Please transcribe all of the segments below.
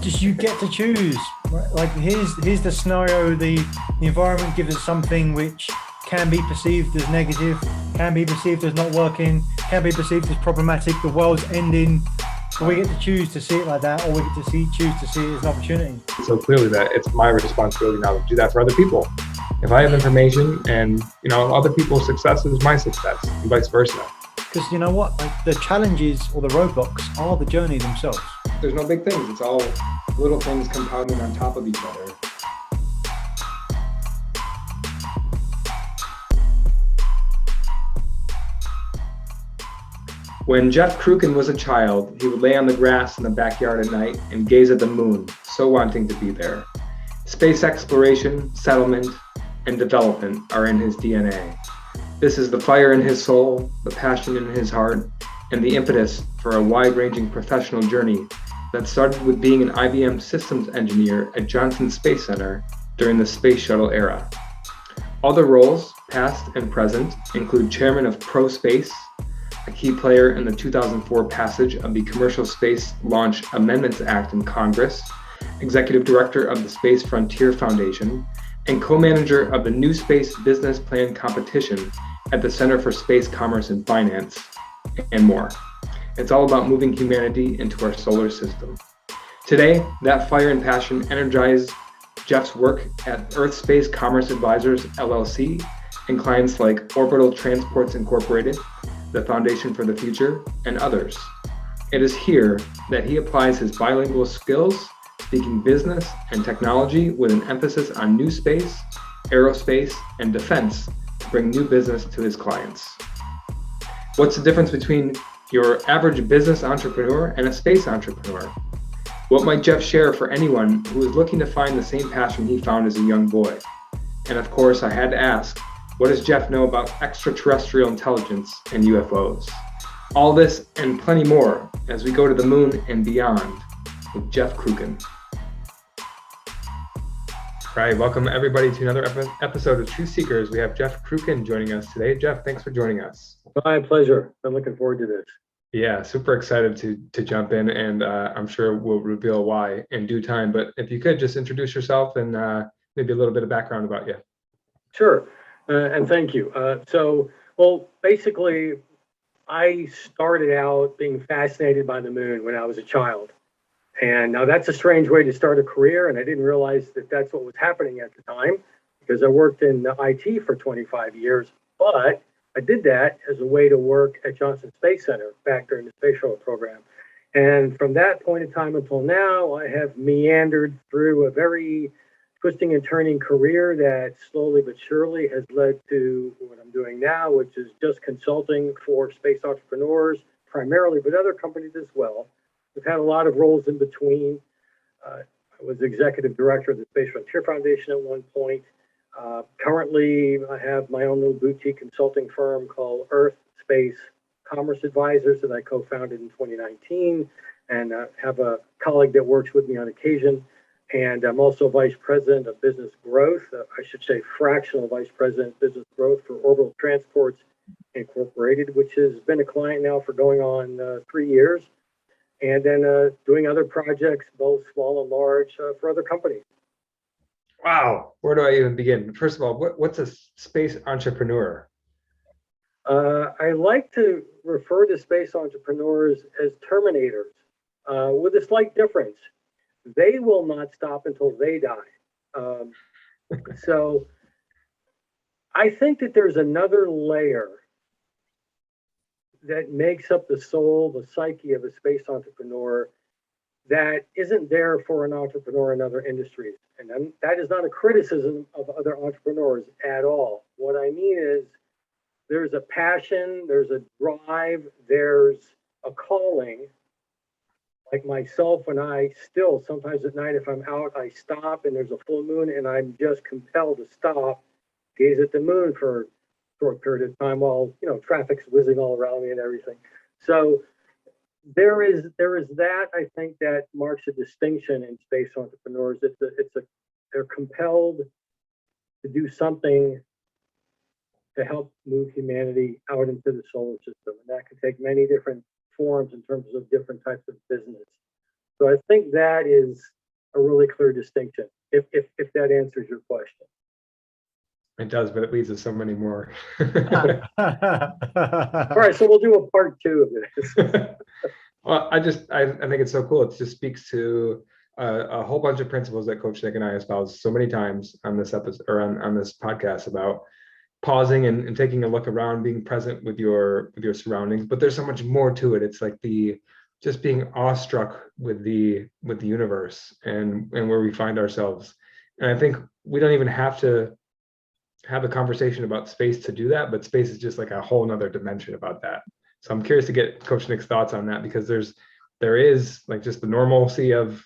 just you get to choose. Right? Like here's the scenario. The environment gives us something which can be perceived as negative, can be perceived as not working, can be perceived as problematic. The world's ending. So we get to choose to see it like that, or we get to choose to see it as an opportunity. So clearly that it's my responsibility now to do that for other people. If I have information and other people's success is my success and vice versa. Because you know what, like the challenges or the roadblocks are the journey themselves. There's no big things. It's all little things compounding on top of each other. When Jeff Krukin was a child, he would lay on the grass in the backyard at night and gaze at the moon, so wanting to be there. Space exploration, settlement, and development are in his DNA. This is the fire in his soul, the passion in his heart, and the impetus for a wide-ranging professional journey that started with being an IBM systems engineer at Johnson Space Center during the Space Shuttle era. Other roles, past and present, include chairman of ProSpace, a key player in the 2004 passage of the Commercial Space Launch Amendments Act in Congress, executive director of the Space Frontier Foundation, and co-manager of the New Space Business Plan competition at the Center for Space Commerce and Finance, and more. It's all about moving humanity into our solar system. Today, that fire and passion energize Jeff's work at Earth Space Commerce Advisors, LLC, and clients like Orbital Transports Incorporated, the Foundation for the Future, and others. It is here that he applies his bilingual skills, speaking business and technology with an emphasis on new space, aerospace, and defense to bring new business to his clients. What's the difference between your average business entrepreneur and a space entrepreneur? What might Jeff share for anyone who is looking to find the same passion he found as a young boy? And of course, I had to ask, what does Jeff know about extraterrestrial intelligence and UFOs? All this and plenty more as we go to the moon and beyond with Jeff Krukin. All right, welcome everybody to another episode of Truth Seekers. We have Jeff Krukin joining us today. Jeff, thanks for joining us. My pleasure. I'm looking forward to this. Yeah, super excited to jump in, and I'm sure we'll reveal why in due time. But if you could just introduce yourself and maybe a little bit of background about you. Sure, and thank you. Basically, I started out being fascinated by the moon when I was a child. And now that's a strange way to start a career, and I didn't realize that that's what was happening at the time because I worked in IT for 25 years, but I did that as a way to work at Johnson Space Center back during the space shuttle program. And from that point in time until now, I have meandered through a very twisting and turning career that slowly but surely has led to what I'm doing now, which is just consulting for space entrepreneurs primarily, but other companies as well. We've had a lot of roles in between. I was executive director of the Space Frontier Foundation at one point. Currently, I have my own little boutique consulting firm called Earth Space Commerce Advisors that I co-founded in 2019, and have a colleague that works with me on occasion. And I'm also vice president of business growth. I should say fractional vice president of business growth for Orbital Transports Incorporated, which has been a client now for going on 3 years. And then doing other projects, both small and large, for other companies. Wow, where do I even begin? First of all, what's a space entrepreneur? I like to refer to space entrepreneurs as terminators, with a slight difference. They will not stop until they die. So I think that there's another layer that makes up the soul, the psyche of a space entrepreneur that isn't there for an entrepreneur in other industries. And that is not a criticism of other entrepreneurs at all. What I mean is there's a passion, there's a drive, there's a calling. Like myself, when I still, sometimes at night, if I'm out, I stop and there's a full moon and I'm just compelled to stop, gaze at the moon for short period of time while traffic's whizzing all around me and everything. So there is that, I think, that marks a distinction in space entrepreneurs. They're compelled to do something to help move humanity out into the solar system, and that can take many different forms in terms of different types of business. So I think that is a really clear distinction, if that answers your question. It does, but it leads to so many more. All right, so we'll do a part 2 of this. Well, I think it's so cool. It just speaks to a whole bunch of principles that Coach Nick and I espouse so many times on this episode or on this podcast about pausing and taking a look around, being present with your surroundings. But there's so much more to it. It's like just being awestruck with the universe and where we find ourselves. And I think we don't even have to have a conversation about space to do that, but space is just like a whole nother dimension about that. So I'm curious to get Coach Nick's thoughts on that, because there is like just the normalcy of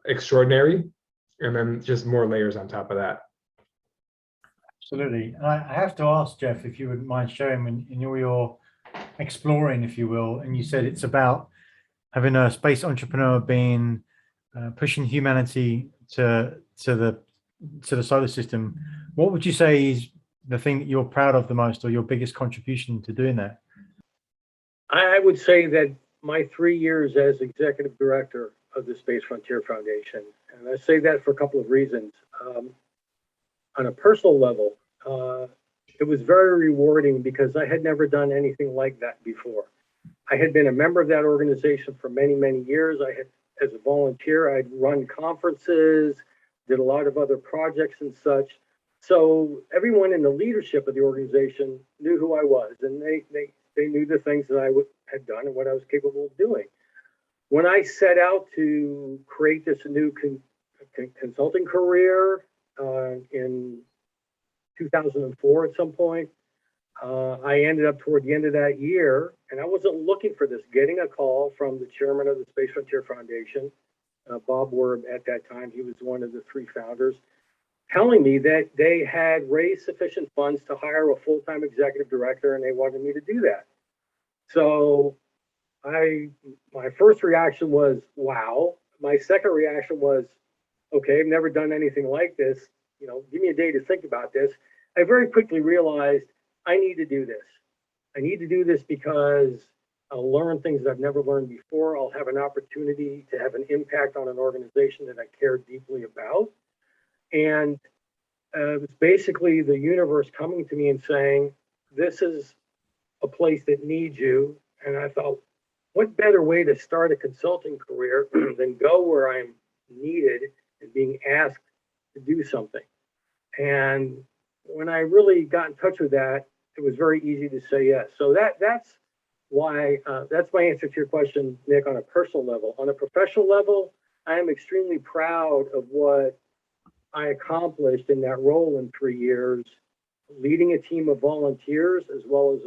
extraordinary, and then just more layers on top of that. Absolutely. And I have to ask, Jeff, if you wouldn't mind sharing in all your exploring, if you will, and you said it's about having a space entrepreneur being pushing humanity to the solar system. What would you say is the thing that you're proud of the most, or your biggest contribution to doing that? I would say that my 3 years as executive director of the Space Frontier Foundation, and I say that for a couple of reasons. On a personal level, it was very rewarding because I had never done anything like that before. I had been a member of that organization for many, many years. I had, as a volunteer, I'd run conferences, did a lot of other projects and such. So everyone in the leadership of the organization knew who I was, and they knew the things that I had done and what I was capable of doing. When I set out to create this new consulting career in 2004 at some point, I ended up toward the end of that year, and I wasn't looking for this, getting a call from the chairman of the Space Frontier Foundation, Bob Werb at that time. He was one of the 3 founders, telling me that they had raised sufficient funds to hire a full-time executive director, and they wanted me to do that. So my first reaction was, wow. My second reaction was, okay, I've never done anything like this. Give me a day to think about this. I very quickly realized I need to do this. I need to do this because I'll learn things that I've never learned before. I'll have an opportunity to have an impact on an organization that I care deeply about. And it was basically the universe coming to me and saying, this is a place that needs you. And I thought, what better way to start a consulting career than go where I'm needed and being asked to do something? And when I really got in touch with that, it was very easy to say yes. So that's why, that's my answer to your question, Nick, on a personal level. On a professional level, I am extremely proud of what I accomplished in that role in 3 years, leading a team of volunteers as well as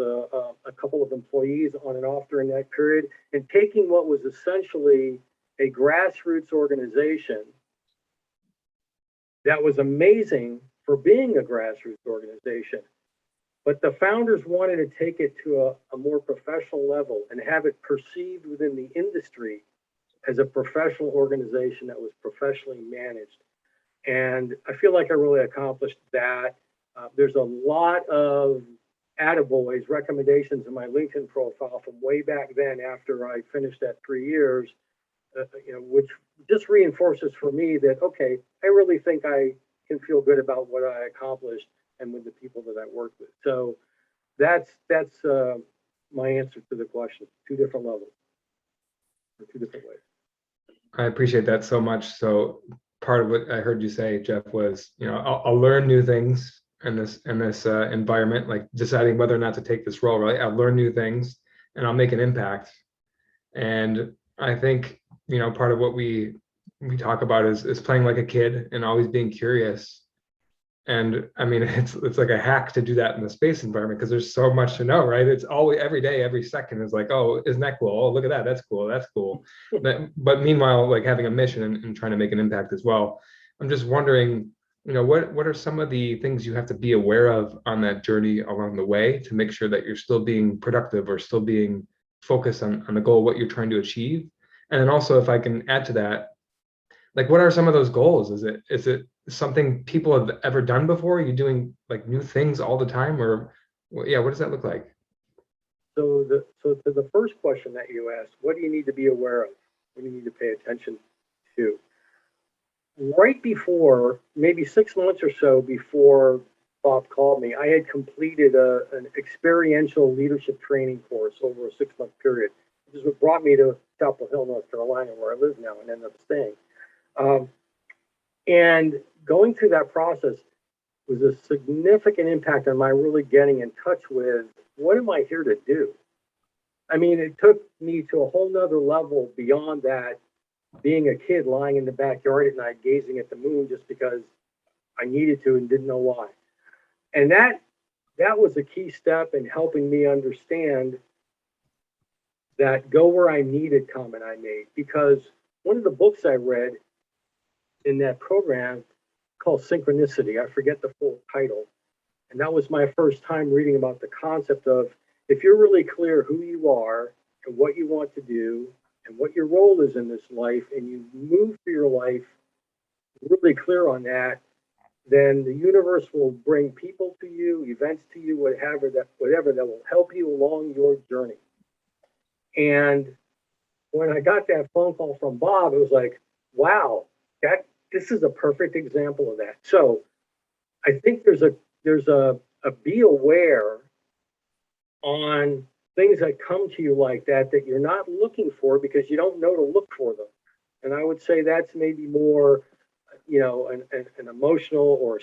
a couple of employees on and off during that period, and taking what was essentially a grassroots organization that was amazing for being a grassroots organization. But the founders wanted to take it to a more professional level and have it perceived within the industry as a professional organization that was professionally managed. And I feel like I really accomplished that. There's a lot of attaboys, recommendations in my LinkedIn profile from way back then after I finished that 3 years, which just reinforces for me that, okay, I really think I can feel good about what I accomplished and with the people that I worked with. So that's my answer to the question. 2 different levels, or 2 different ways. I appreciate that so much. So part of what I heard you say, Jeff, was, I'll learn new things in this environment, like deciding whether or not to take this role, right? I'll learn new things and I'll make an impact. And I think, part of what we talk about is playing like a kid and always being curious. And I mean, it's like a hack to do that in the space environment, because there's so much to know, right? It's always, every day, every second is like, oh, isn't that cool? Oh, look at that. That's cool. That's cool. But meanwhile, like having a mission and trying to make an impact as well. I'm just wondering, what are some of the things you have to be aware of on that journey along the way to make sure that you're still being productive or still being focused on the goal, what you're trying to achieve? And then also, if I can add to that, like, what are some of those goals? Is it something people have ever done before? Are you doing like new things all the time, or what does that look like? So to the first question that you asked, what do you need to be aware of? What do you need to pay attention to? Right before, maybe 6 months or so before Bob called me, I had completed an experiential leadership training course over a 6-month period. This is what brought me to Chapel Hill, North Carolina, where I live now and ended up staying. And going through that process was a significant impact on my really getting in touch with what am I here to do? I mean, it took me to a whole nother level beyond that, being a kid lying in the backyard at night, gazing at the moon just because I needed to and didn't know why. And that was a key step in helping me understand that go where I needed comment I made. Because one of the books I read in that program called Synchronicity, I forget the full title. And that was my first time reading about the concept of if you're really clear who you are and what you want to do and what your role is in this life, and you move through your life really clear on that, then the universe will bring people to you, events to you, whatever that will help you along your journey. And when I got that phone call from Bob, it was like, wow, this is a perfect example of that. So I think there's a be aware on things that come to you like that you're not looking for because you don't know to look for them. And I would say that's maybe more, an emotional or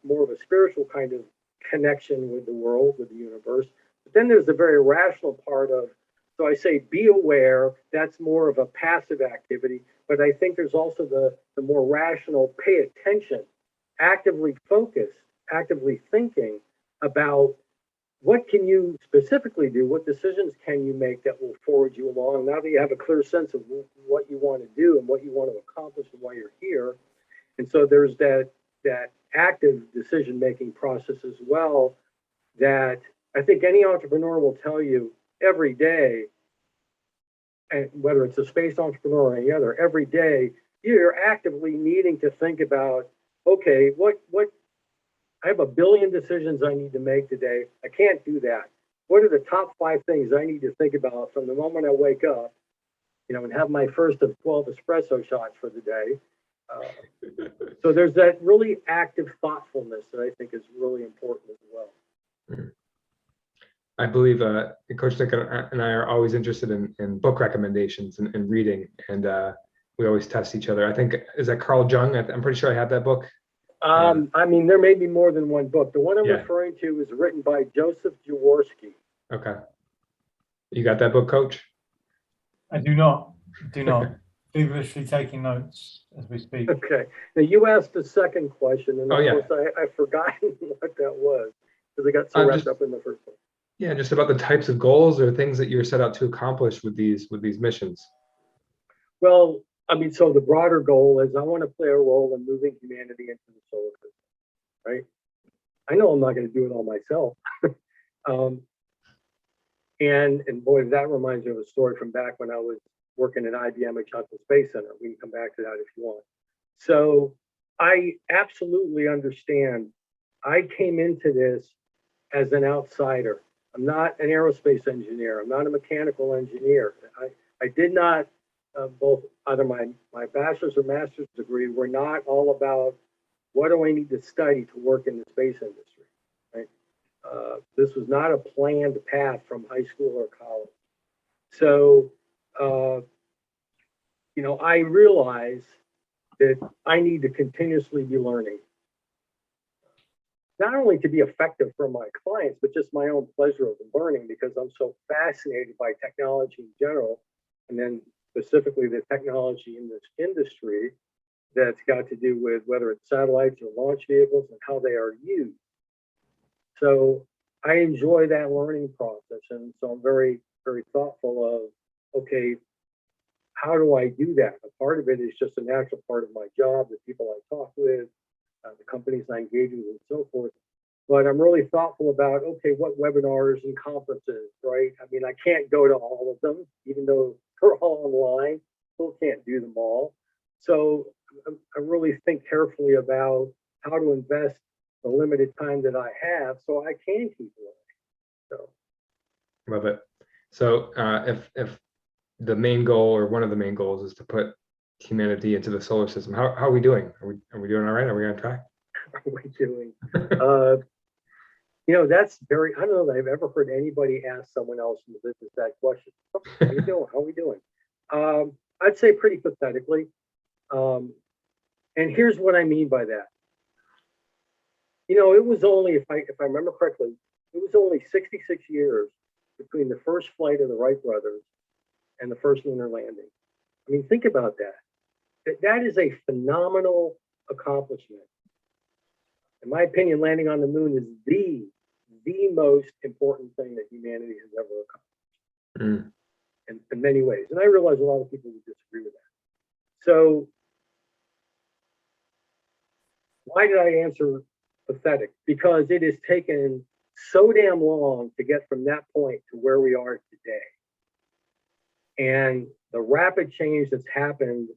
more of a spiritual kind of connection with the world, with the universe. But then there's the very rational part of, so I say be aware, that's more of a passive activity. But I think there's also the more rational, pay attention, actively focus, actively thinking about what can you specifically do, what decisions can you make that will forward you along now that you have a clear sense of what you want to do and what you want to accomplish and why you're here. And so there's that active decision-making process as well that I think any entrepreneur will tell you every day, and whether it's a space entrepreneur or any other, every day you're actively needing to think about, okay, what I have 1 billion decisions I need to make today. I can't do that. What are the top 5 things I need to think about from the moment I wake up, and have my first of 12 espresso shots for the day? So there's that really active thoughtfulness that I think is really important as well. I believe Coach Nick and I are always interested in book recommendations and reading, and we always test each other. I think, is that Carl Jung? I'm pretty sure I have that book. I mean, there may be more than one book. The one I'm referring to is written by Joseph Jaworski. Okay. You got that book, Coach? I do not. Feverishly taking notes as we speak. Okay. Now, you asked the second question, and of course I've forgotten what that was because I got so wrapped up in the first one. Yeah, just about the types of goals or things that you're set out to accomplish with these missions. Well, I mean, so the broader goal is I want to play a role in moving humanity into the solar system, right? I know I'm not going to do it all myself. And boy, that reminds me of a story from back when I was working at IBM at Johnson Space Center. We can come back to that if you want. So I absolutely understand. I came into this as an outsider. I'm not an aerospace engineer. I'm not a mechanical engineer. I did not, both either my bachelor's or master's degree were not all about what do I need to study to work in the space industry, right? This was not a planned path from high school or college. So, I realize that I need to continuously be learning. Not only to be effective for my clients, but just my own pleasure of learning because I'm so fascinated by technology in general, and then specifically the technology in this industry that's got to do with whether it's satellites or launch vehicles and how they are used. So I enjoy that learning process, and so I'm very, very thoughtful of, okay, how do I do that? A part of it is just a natural part of my job, the people I talk with, the companies I engage with, and so forth. But I'm really thoughtful about, okay, what webinars and conferences, right? I mean, I can't go to all of them, even though they're all online. Still can't do them all. So I really think carefully about how to invest the limited time that I have so I can keep learning. So Love it. So if the main goal, or one of the main goals, is to put humanity into the solar system. How are we doing? Are we doing all right? Are we on track? How are we doing? That's very, I don't know that I've ever heard anybody ask someone else in the business that question. How are you doing? How are we doing? I'd say pretty pathetically. And here's what I mean by that. It was only, if I remember correctly, it was only 66 years between the first flight of the Wright brothers and the first lunar landing. I mean, think about that. That is a phenomenal accomplishment. In my opinion, landing on the moon is the most important thing that humanity has ever accomplished in many ways. And I realize a lot of people would disagree with that. So why did I answer pathetic? Because it has taken so damn long to get from that point to where we are today. And the rapid change that's happened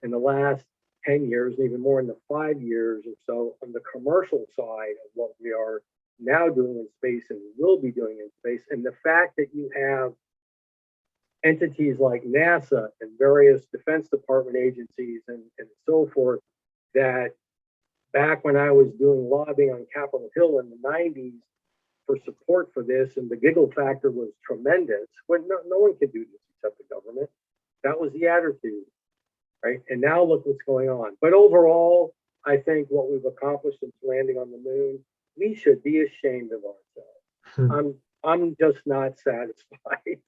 in the last 10 years, and even more in the 5 years or so, on the commercial side of what we are now doing in space and will be doing in space, and the fact that you have entities like NASA and various Defense Department agencies and so forth, that back when I was doing lobbying on Capitol Hill in the 90s for support for this, and the giggle factor was tremendous, when no one can do this except the government. That was the attitude, right? And now look what's going on. But overall, I think what we've accomplished since landing on the moon, we should be ashamed of ourselves. I'm just not satisfied.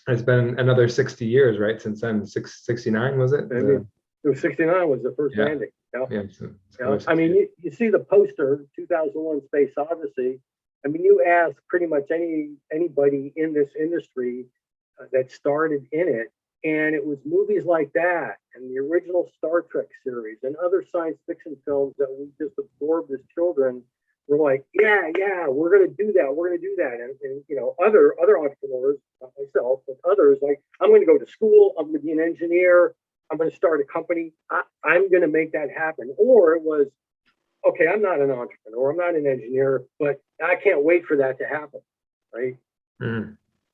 It's been another 60 years, right? Since then, 69 was it? It was 69 was the first landing. Yeah. I mean, you see the poster, 2001 Space Odyssey. I mean, you ask pretty much anybody in this industry that started in it, and it was movies like that and the original Star Trek series and other science fiction films that we just absorbed as children. We're like, yeah, we're going to do that. We're going to do that. And other entrepreneurs, not myself, but others, like, I'm going to go to school. I'm going to be an engineer. I'm going to start a company. I'm going to make that happen. Or it was, okay, I'm not an entrepreneur. I'm not an engineer, but I can't wait for that to happen, right?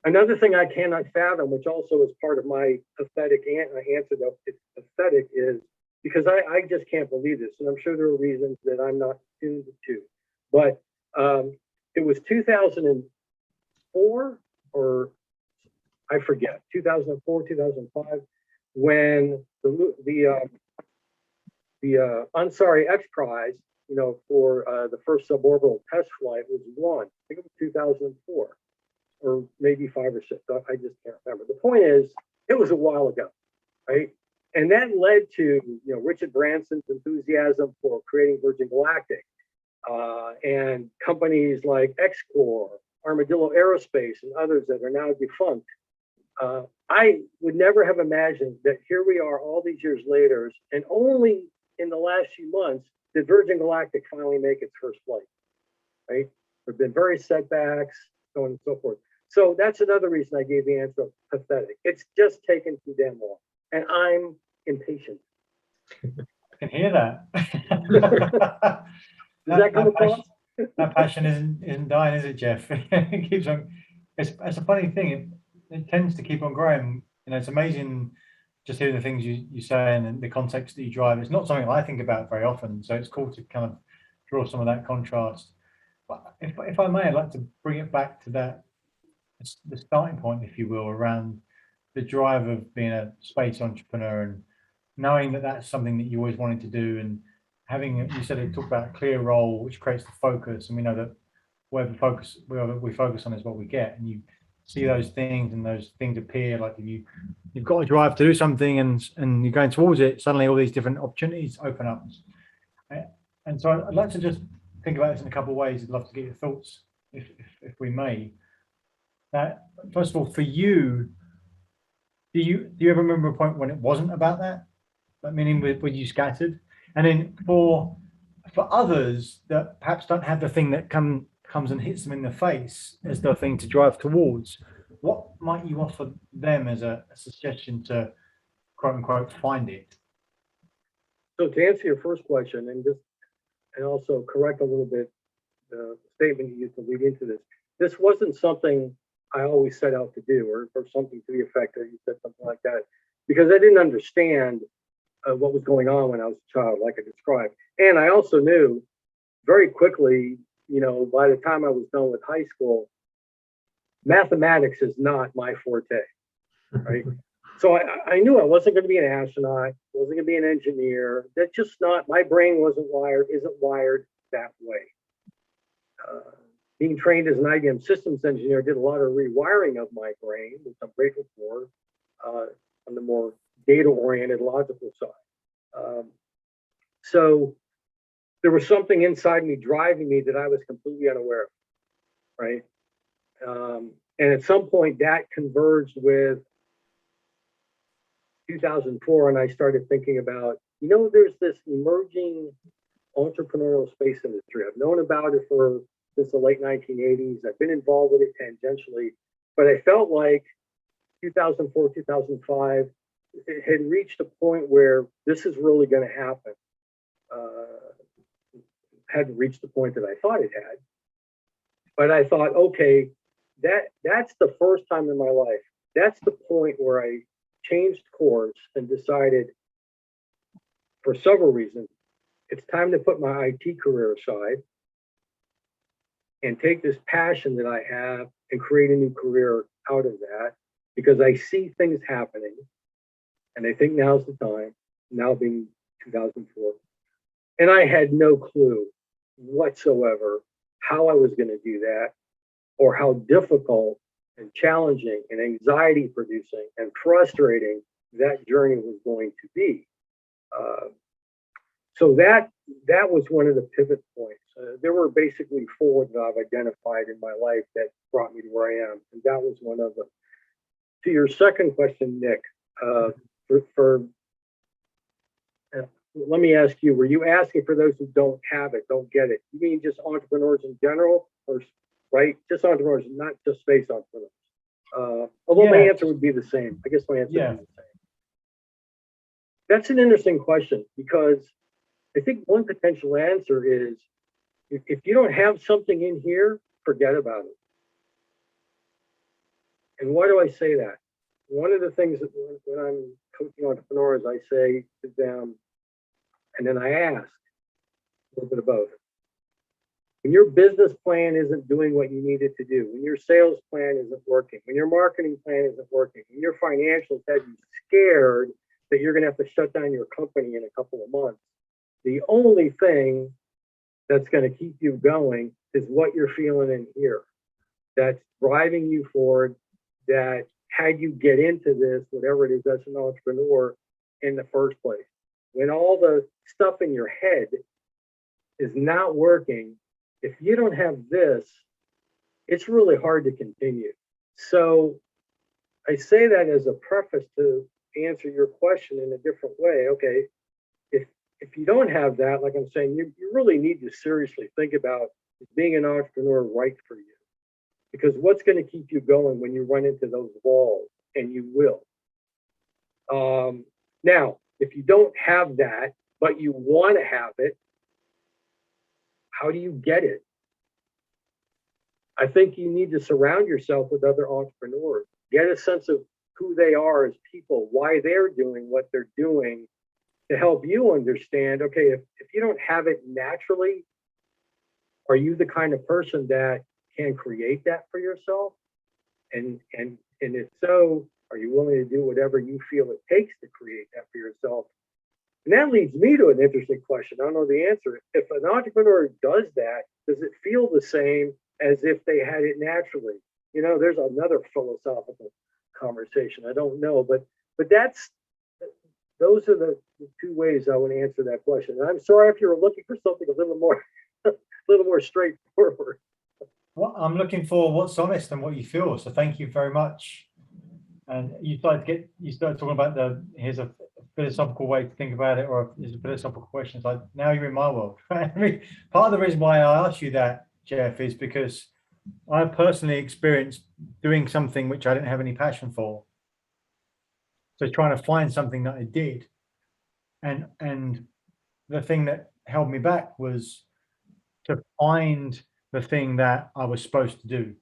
Another thing I cannot fathom, which also is part of my pathetic answer, though it's pathetic, is because I just can't believe this. And I'm sure there are reasons that I'm not tuned to. But it was 2004, or I forget, 2004, 2005, when the Ansari X Prize, for the first suborbital test flight was won. I think it was 2004, or maybe 5 or 6. I just can't remember. The point is, it was a while ago, right? And that led to Richard Branson's enthusiasm for creating Virgin Galactic. And companies like Xcor, Armadillo Aerospace, and others that are now defunct. I would never have imagined that here we are all these years later, and only in the last few months did Virgin Galactic finally make its first flight, right? There have been various setbacks, so on and so forth. So that's another reason I gave the answer of pathetic. It's just taken too damn long, and I'm impatient. I can hear that. Does that come across? That passion isn't dying, is it, Jeff? It keeps on. It's a funny thing. It tends to keep on growing. It's amazing just hearing the things you say and the context that you drive. It's not something I think about very often, so it's cool to kind of draw some of that contrast. But if I may, I'd like to bring it back to the starting point, if you will, around the drive of being a space entrepreneur and knowing that that's something that you always wanted to do, and having, you said it talked about a clear role which creates the focus, and we know that wherever we focus on is what we get, and you see those things and those things appear, like you've got a drive to do something and you're going towards it, suddenly all these different opportunities open up. And so I'd like to just think about this in a couple of ways. I'd love to get your thoughts if we may. First of all, for you, do you ever remember a point when it wasn't about that? Meaning were you scattered? And then for others that perhaps don't have the thing that comes and hits them in the face as the thing to drive towards, what might you offer them as a suggestion to, quote unquote, find it? So to answer your first question, and also correct a little bit the statement you used to lead into this wasn't something I always set out to do, or something to the effect that you said something like that, because I didn't understand what was going on when I was a child, like I described. And I also knew very quickly, by the time I was done with high school, mathematics is not my forte, right? So I knew I wasn't going to be an astronaut, wasn't going to be an engineer. That's just not, my brain isn't wired that way. Being trained as an IBM systems engineer, did a lot of rewiring of my brain, which I'm grateful for, on the more data-oriented, logical side. So there was something inside me driving me that I was completely unaware of, right? And at some point that converged with 2004, and I started thinking about, there's this emerging entrepreneurial space industry. I've known about it since the late 1980s. I've been involved with it tangentially, but I felt like 2004, 2005, it had reached a point where this is really going to happen. Hadn't reached the point that I thought it had, but I thought, okay, that's the first time in my life. That's the point where I changed course and decided, for several reasons, it's time to put my IT career aside and take this passion that I have and create a new career out of that, because I see things happening and I think now's the time, now being 2004. And I had no clue whatsoever how I was going to do that, or how difficult and challenging and anxiety producing and frustrating that journey was going to be. So that was one of the pivot points. There were basically four that I've identified in my life that brought me to where I am, and that was one of them. To your second question, Nick, let me ask you, were you asking for those who don't have it, don't get it? You mean just entrepreneurs in general, or right? Just entrepreneurs, not just space entrepreneurs. Although my answer would be the same. I guess my answer would be the same. That's an interesting question, because I think one potential answer is, if you don't have something in here, forget about it. And why do I say that? One of the things that when I'm coaching entrepreneurs, I say to them, and then I ask a little bit of both. When your business plan isn't doing what you need it to do, when your sales plan isn't working, when your marketing plan isn't working, when your financials have you scared that you're going to have to shut down your company in a couple of months, the only thing that's going to keep you going is what you're feeling in here. That's driving you forward, that had you get into this, whatever it is, as an entrepreneur in the first place. When all the stuff in your head is not working, if you don't have this, it's really hard to continue. So I say that as a preface to answer your question in a different way. Okay, if you don't have that, like I'm saying, you really need to seriously think about, is being an entrepreneur right for you? Because what's going to keep you going when you run into those walls, and you will. Now, if you don't have that, but you want to have it, how do you get it? I think you need to surround yourself with other entrepreneurs. Get a sense of who they are as people, why they're doing what they're doing, to help you understand, okay, if you don't have it naturally, are you the kind of person that can create that for yourself? And if so, are you willing to do whatever you feel it takes to create that for yourself? And that leads me to an interesting question. I don't know the answer. If an entrepreneur does that, does it feel the same as if they had it naturally? There's another philosophical conversation. I don't know, but those are the two ways I would answer that question. And I'm sorry if you're looking for something a little more straightforward. Well, I'm looking for what's honest and what you feel. So thank you very much. And you started talking about here's a philosophical way to think about it, or is a philosophical question. It's like, now you're in my world. Right? I mean, part of the reason why I asked you that, Jeff, is because I personally experienced doing something which I didn't have any passion for. So trying to find something that I did. And the thing that held me back was to find the thing that I was supposed to do.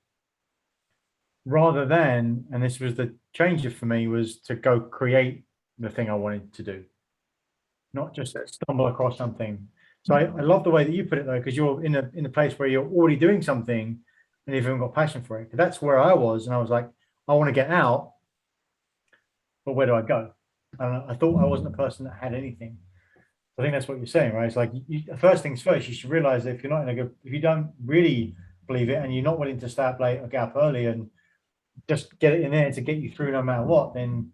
rather than, and this was the changer for me, was to go create the thing I wanted to do, not just stumble across something. So I love the way that you put it though, because you're in a place where you're already doing something and you've even got passion for it. That's where I was, and I was like, I want to get out, but where do I go? And I thought I wasn't a person that had anything. I think that's what you're saying, right? It's like first things first. You should realize that if you're not in a good, if you don't really believe it, and you're not willing to stay up late or get up early and just get it in there to get you through no matter what, then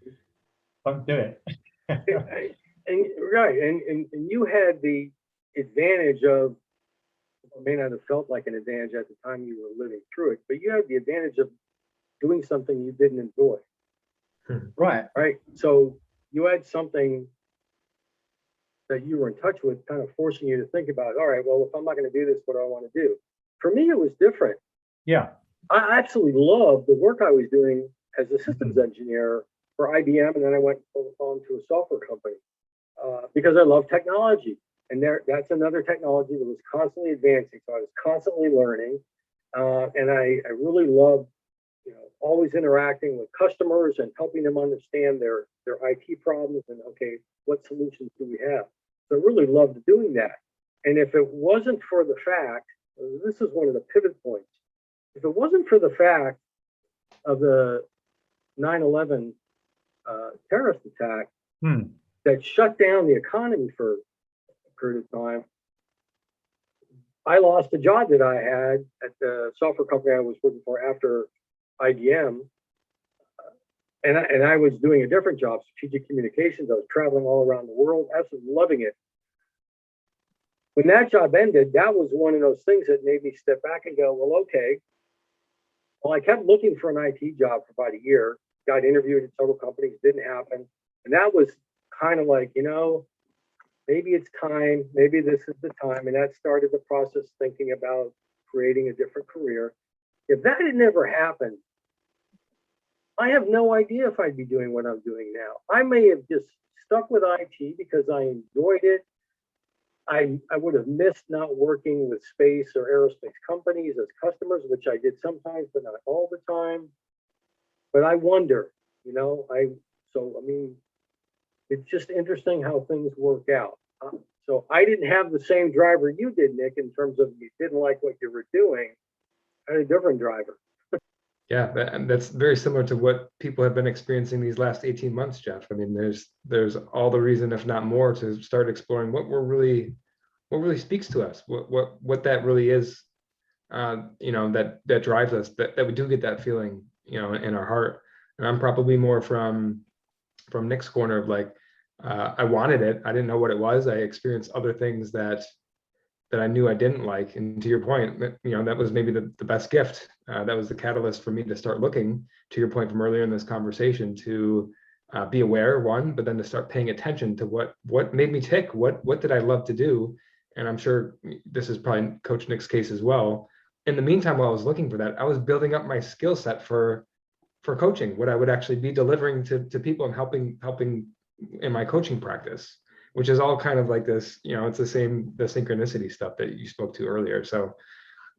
don't do it. And right, and you had the advantage of, it may not have felt like an advantage at the time you were living through it, but you had the advantage of doing something you didn't enjoy. Right. Right. So you had something that you were in touch with, kind of forcing you to think about, all right, well, if I'm not going to do this, what do I want to do? For me, it was different. Yeah. I absolutely loved the work I was doing as a systems engineer for IBM, and then I went on to a software company because I love technology, and that's another technology that was constantly advancing. So I was constantly learning, and I really loved, always interacting with customers and helping them understand their IT problems and okay, what solutions do we have? So I really loved doing that. And if it wasn't for the fact, this is one of the pivot points. If it wasn't for the fact of the 9/11 terrorist attack that shut down the economy for a period of time, I lost a job that I had at the software company I was working for after IBM. And I was doing a different job, strategic communications. I was traveling all around the world, absolutely loving it. When that job ended, that was one of those things that made me step back and go, well, okay. Well, I kept looking for an IT job for about a year, got interviewed at several companies, didn't happen. And that was kind of like, maybe it's time, maybe this is the time. And that started the process thinking about creating a different career. If that had never happened, I have no idea if I'd be doing what I'm doing now. I may have just stuck with IT because I enjoyed it. I would have missed not working with space or aerospace companies as customers, which I did sometimes, but not all the time. But I wonder, it's just interesting how things work out. So I didn't have the same driver you did, Nick, in terms of you didn't like what you were doing. I had a different driver. Yeah, that's very similar to what people have been experiencing these last 18 months, Jeff. I mean, there's all the reason, if not more, to start exploring what really speaks to us, what that really is, that drives us, that we do get that feeling, in our heart. And I'm probably more from Nick's corner of like, I wanted it. I didn't know what it was. I experienced other things that I knew I didn't like. And to your point, that was maybe the best gift. That was the catalyst for me to start looking, to your point from earlier in this conversation, to be aware, one, but then to start paying attention to what made me tick, what did I love to do? And I'm sure this is probably Coach Nick's case as well. In the meantime, while I was looking for that, I was building up my skill set for coaching, what I would actually be delivering to people and helping in my coaching practice, which is all kind of like this, it's the synchronicity stuff that you spoke to earlier. So,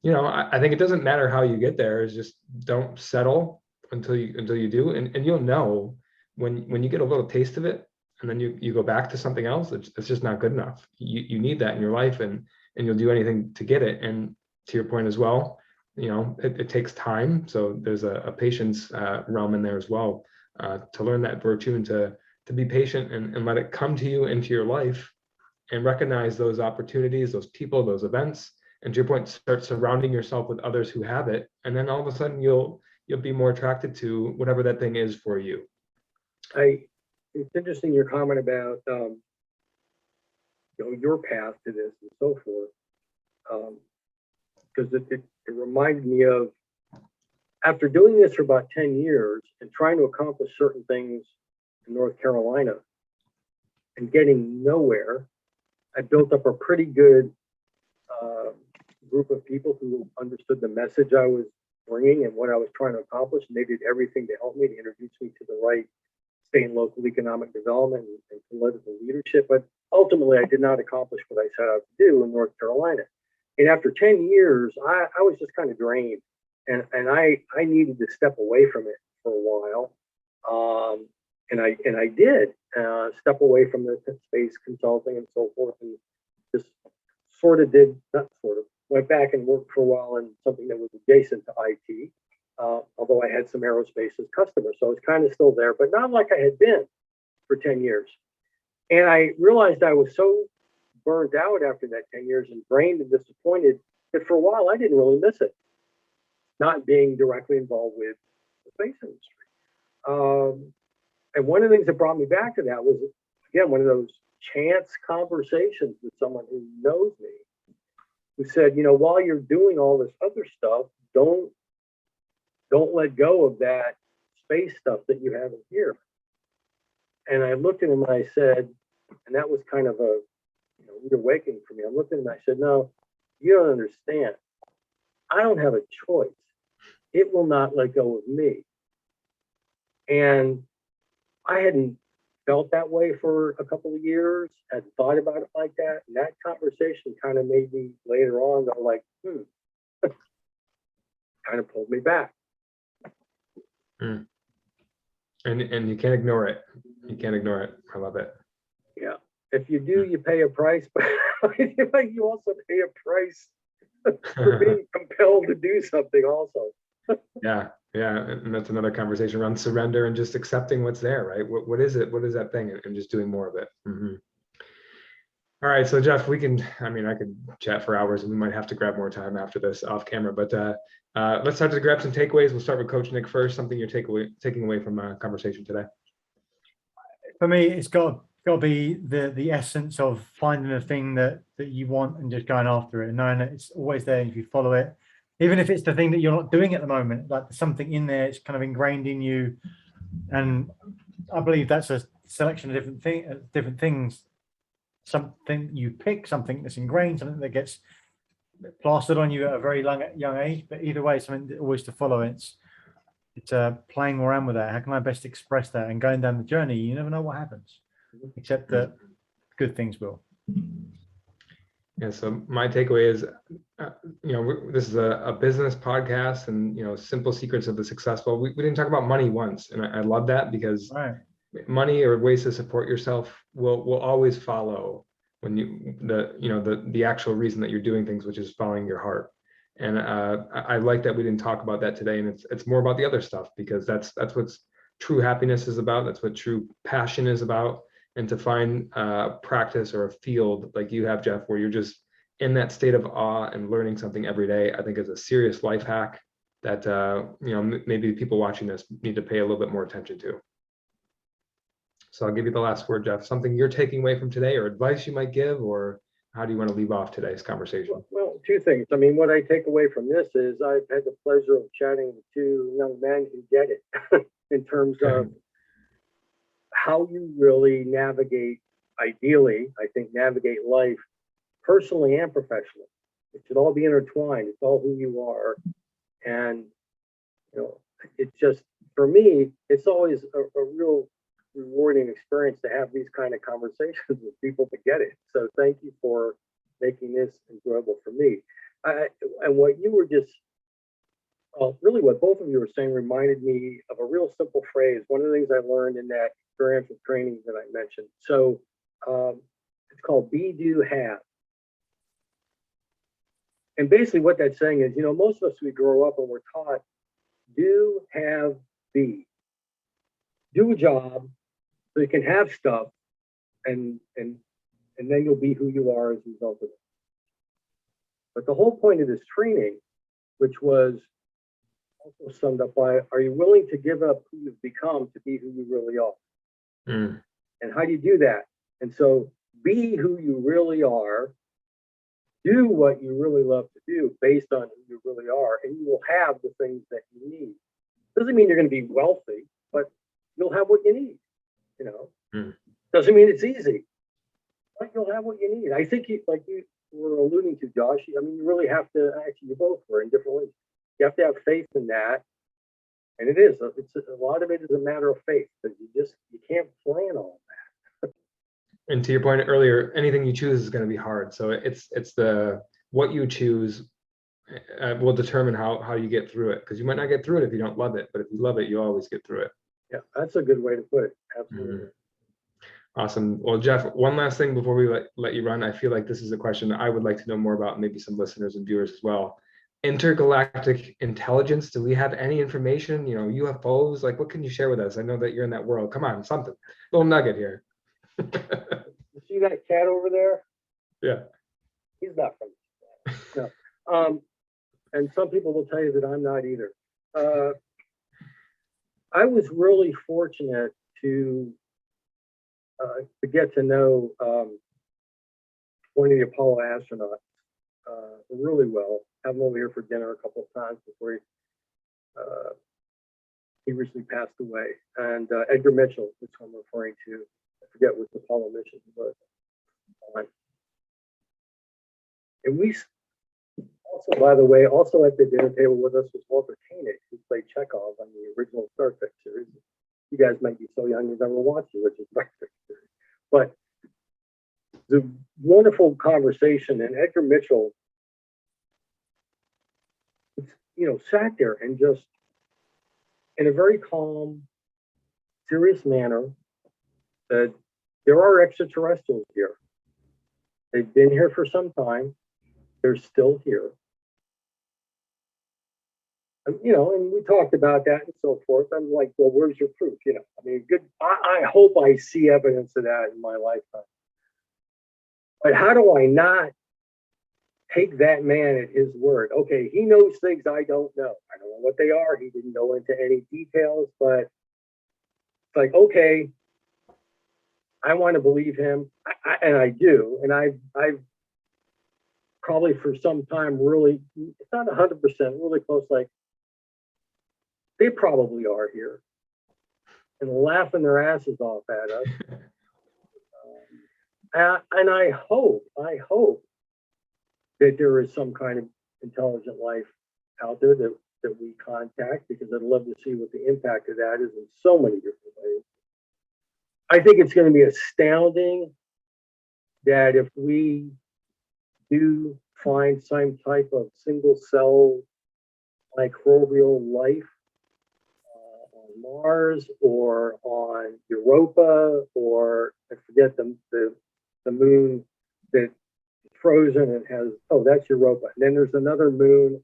I think it doesn't matter how you get there, is just don't settle until you do. And you'll know when you get a little taste of it and then you go back to something else, it's just not good enough. You need that in your life, and you'll do anything to get it. And to your point as well, it takes time. So there's a patience realm in there as well, to learn that virtue and to be patient and let it come to you into your life, and recognize those opportunities, those people, those events. And to your point, start surrounding yourself with others who have it. And then all of a sudden you'll be more attracted to whatever that thing is for you. It's interesting your comment about your path to this and so forth, because it reminded me of, after doing this for about 10 years and trying to accomplish certain things in North Carolina and getting nowhere, I built up a pretty good group of people who understood the message I was bringing and what I was trying to accomplish, and they did everything to help me, to introduce me to the right state and local economic development and political leadership. But ultimately, I did not accomplish what I set out to do in North Carolina. And after 10 years, I was just kind of drained. and I needed to step away from it for a while. And I did step away from the space consulting and so forth, and just not sort of, went back and worked for a while in something that was adjacent to IT, although I had some aerospace as customers. So it's kind of still there, but not like I had been for 10 years. And I realized I was so burned out after that 10 years and drained and disappointed that for a while I didn't really miss it, not being directly involved with the space industry. And one of the things that brought me back to that was, again, one of those chance conversations with someone who knows me, who said, while you're doing all this other stuff, don't let go of that space stuff that you have in here. And I looked at him and I said, and that was kind of a rude awakening for me. I looked at him and I said, no, you don't understand. I don't have a choice. It will not let go of me. And I hadn't felt that way for a couple of years, hadn't thought about it like that. And that conversation kind of made me later on go like, kind of pulled me back. And you can't ignore it. You can't ignore it. I love it. Yeah. If you do, you pay a price, but you also pay a price for being compelled to do something also. Yeah. And that's another conversation around surrender and just accepting what's there, right? What is it? What is that thing? And just doing more of it. Mm-hmm. All right. So Jeff, I could chat for hours, and we might have to grab more time after this off camera, but let's start to grab some takeaways. We'll start with Coach Nick first. Something you're taking away from our conversation today. For me, it's got to be the essence of finding the thing that you want and just going after it and knowing that it's always there if you follow it. Even if it's the thing that you're not doing at the moment, like there's something in there, it's kind of ingrained in you. And I believe that's a selection of different things. Something you pick, something that's ingrained, something that gets plastered on you at a very young age. But either way, something always to follow. It's playing around with that. How can I best express that? And going down the journey, you never know what happens, except that good things will. Yeah, so my takeaway is, this is a business podcast, and simple secrets of the successful. We didn't talk about money once, and I love that, because money or ways to support yourself will always follow when the actual reason that you're doing things, which is following your heart. And I like that we didn't talk about that today, and it's more about the other stuff, because that's what true happiness is about. That's what true passion is about. And to find practice or a field like you have, Jeff, where you're just in that state of awe and learning something every day, I think is a serious life hack that maybe people watching this need to pay a little bit more attention to. So I'll give you the last word, Jeff. Something you're taking away from today, or advice you might give, or how do you want to leave off today's conversation? Well, two things. What I take away from this is I've had the pleasure of chatting with two young men who get it in terms of how you really navigate, ideally, I think, navigate life personally and professionally. It should all be intertwined. It's all who you are. And, it's just, for me, it's always a real rewarding experience to have these kind of conversations with people to get it. So thank you for making this enjoyable for me. And what you were just, really what both of you were saying reminded me of a real simple phrase. One of the things I learned in that experiential training that I mentioned. So it's called be, do, have. And basically what that's saying is, most of us, we grow up and we're taught do, have, be. Do a job so you can have stuff, and then you'll be who you are as a result of it. But the whole point of this training, which was also summed up by, are you willing to give up who you've become to be who you really are? And how do you do that? And so be who you really are, do what you really love to do based on who you really are, and you will have the things that you need. Doesn't mean you're going to be wealthy, but you'll have what you need. Doesn't mean it's easy, but you'll have what you need. I think you were alluding to, Josh, you really have to, actually, you both were in different ways. You have to have faith in that. And it's a lot of it is a matter of faith, because you can't plan all that. And to your point earlier, anything you choose is going to be hard. So it's what you choose will determine how you get through it, because you might not get through it if you don't love it, but if you love it, you always get through it. Yeah, that's a good way to put it. Absolutely. Awesome. Well, Jeff, one last thing before we let you run. I feel like this is a question that I would like to know more about, maybe some listeners and viewers as well. Intergalactic intelligence, do we have any information? UFOs, like, what can you share with us? I know that you're in that world. Come on, something. Little nugget here. You see that cat over there? Yeah. He's not from this planet. No. And some people will tell you that I'm not either. I was really fortunate to get to know one of the Apollo astronauts really well. Have him over here for dinner a couple of times before he recently passed away. And Edgar Mitchell, which I'm referring to, I forget what the Apollo mission was. And we also, by the way, also at the dinner table with us was Walter Koenig, who played Chekhov on the original Star Trek series. You guys might be so young you've never watched the original Star Trek series. But the wonderful conversation, and Edgar Mitchell, sat there and just, in a very calm, serious manner, said, there are extraterrestrials here. They've been here for some time. They're still here. And we talked about that and so forth. I'm like, well, where's your proof? Good. I hope I see evidence of that in my lifetime. But how do I not take that man at his word? Okay, he knows things I don't know. I don't know what they are. He didn't go into any details, but it's like, okay, I want to believe him, and I do. And I've probably for some time really, it's not 100%, really close, like, they probably are here and laughing their asses off at us. And I hope that there is some kind of intelligent life out there that we contact, because I'd love to see what the impact of that is in so many different ways. I think it's going to be astounding that if we do find some type of single cell microbial life on Mars or on Europa, or I forget the moon that's frozen and has, that's Europa. And then there's another moon,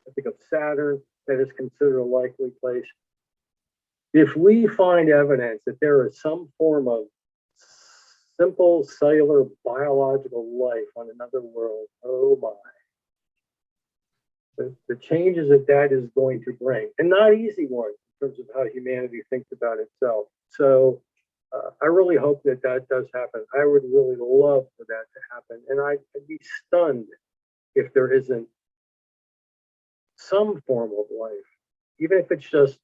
I think of Saturn, that is considered a likely place. If we find evidence that there is some form of simple cellular biological life on another world, oh my. The changes that is going to bring, and not easy ones in terms of how humanity thinks about itself. So I really hope that does happen. I would really love for that to happen. And I'd be stunned if there isn't some form of life, even if it's just,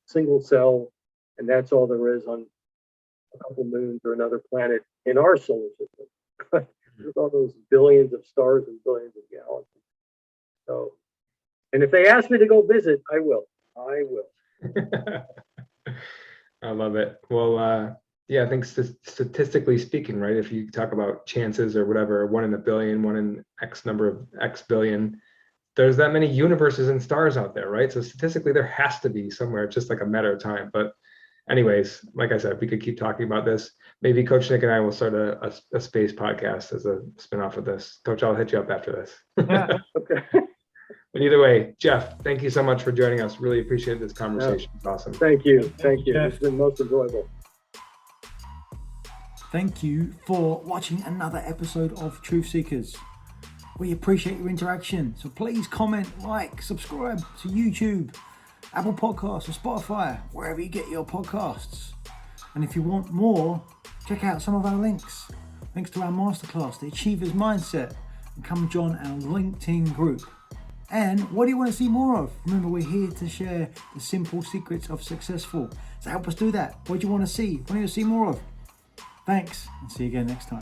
single cell, and that's all there is on a couple moons or another planet in our solar system. There's all those billions of stars and billions of galaxies. So, and if they ask me to go visit, I will. I love it. Well, I think statistically speaking, right, if you talk about chances or whatever, 1 in a billion, 1 in X number of X billion, there's that many universes and stars out there, right? So statistically, there has to be somewhere. It's just like a matter of time. But anyways, like I said, we could keep talking about this. Maybe Coach Nick and I will start a space podcast as a spinoff of this. Coach, I'll hit you up after this. Yeah, okay. But either way, Jeff, thank you so much for joining us. Really appreciate this conversation. It's awesome. Thank you. Thank you. Jeff. It's been most enjoyable. Thank you for watching another episode of Truth Seekers. We appreciate your interaction. So please comment, like, subscribe to YouTube, Apple Podcasts, or Spotify, wherever you get your podcasts. And if you want more, check out some of our links. Links to our masterclass, The Achiever's Mindset, and come join our LinkedIn group. And what do you want to see more of? Remember, we're here to share the simple secrets of successful. So help us do that. What do you want to see? What do you want to see more of? Thanks, and see you again next time.